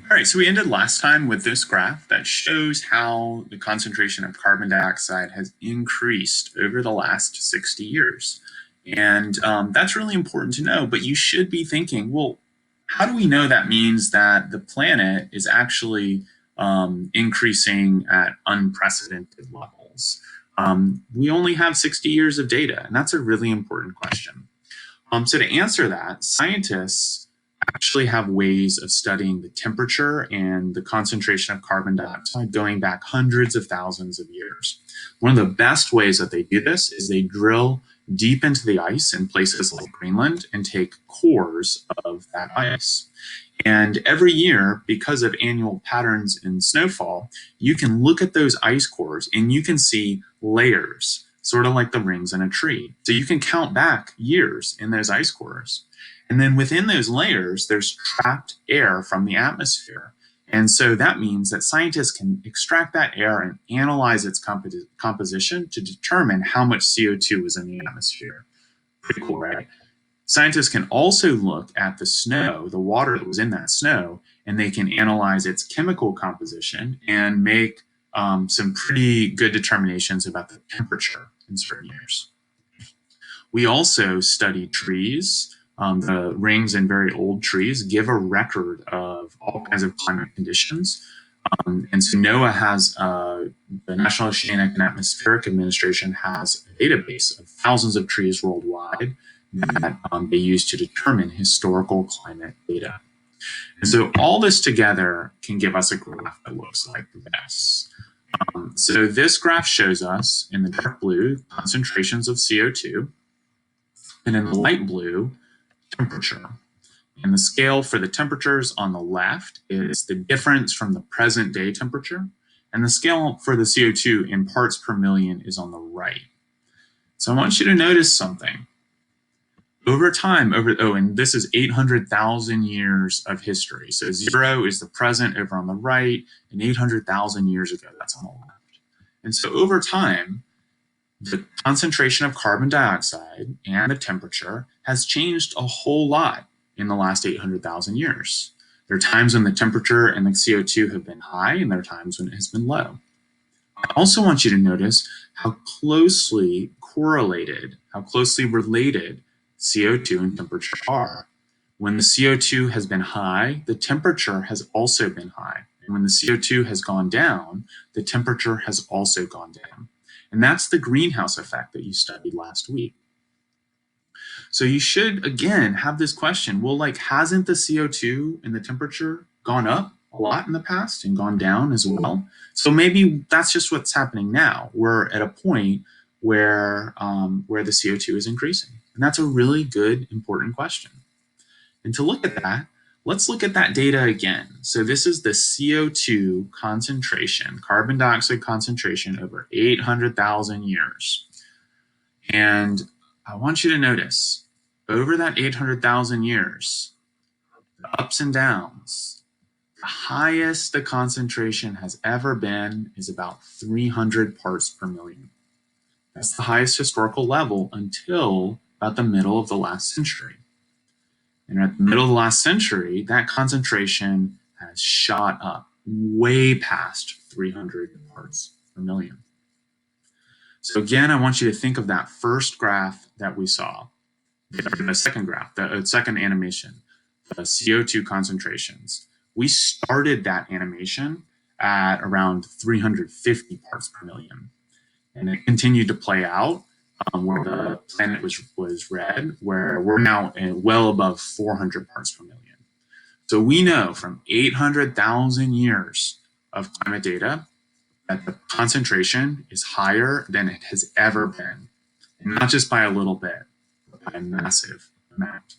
All right, so we ended last time with this graph that shows how the concentration of carbon dioxide has increased over the last 60 years. And that's really important to know, but you should be thinking, well, how do we know that means that the planet is actually increasing at unprecedented levels? We only have 60 years of data, and that's a really important question. So to answer that, scientists actually have ways of studying the temperature and the concentration of carbon dioxide going back hundreds of thousands of years. One of the best ways that they do this is they drill deep into the ice in places like Greenland and take cores of that ice. And every year, because of annual patterns in snowfall, you can look at those ice cores and you can see layers, sort of like the rings in a tree. So you can count back years in those ice cores. And then within those layers, there's trapped air from the atmosphere. And so that means that scientists can extract that air and analyze its composition to determine how much CO2 is in the atmosphere. Pretty cool, right? Scientists can also look at the snow, the water that was in that snow, and they can analyze its chemical composition and make some pretty good determinations about the temperature in certain years. We also study trees. The rings in very old trees give a record of all kinds of climate conditions. And so NOAA has, the National Oceanic and Atmospheric Administration has a database of thousands of trees worldwide that they use to determine historical climate data. And so all this together can give us a graph that looks like this. So this graph shows us in the dark blue concentrations of CO2, and in the light blue, temperature. And the scale for the temperatures on the left is the difference from the present day temperature, and the scale for the CO2 in parts per million is on the right. So I want you to notice something. Over time, and this is 800,000 years of history. So 0 is the present over on the right, and 800,000 years ago, that's on the left. And so over time, the concentration of carbon dioxide and the temperature has changed a whole lot in the last 800,000 years. There are times when the temperature and the CO2 have been high, and there are times when it has been low. I also want you to notice how closely correlated, how closely related CO2 and temperature are. When the CO2 has been high, the temperature has also been high. And when the CO2 has gone down, the temperature has also gone down. And that's the greenhouse effect that you studied last week. So you should, again, have this question, well, hasn't the CO2 and the temperature gone up a lot in the past and gone down as well? So maybe that's just what's happening now. We're at a point where the CO2 is increasing. And that's a really good, important question. And to look at that, let's look at that data again. So this is the CO2 concentration, carbon dioxide concentration over 800,000 years. And I want you to notice, over that 800,000 years, the ups and downs, the highest the concentration has ever been is about 300 parts per million. That's the highest historical level until about the middle of the last century. And at the middle of the last century, that concentration has shot up way past 300 parts per million. So again, I want you to think of that first graph that we saw, the second graph, the second animation, the CO2 concentrations. We started that animation at around 350 parts per million. And it continued to play out where the planet was red, where we're now well above 400 parts per million. So we know from 800,000 years of climate data that the concentration is higher than it has ever been. And not just by a little bit, but by a massive amount.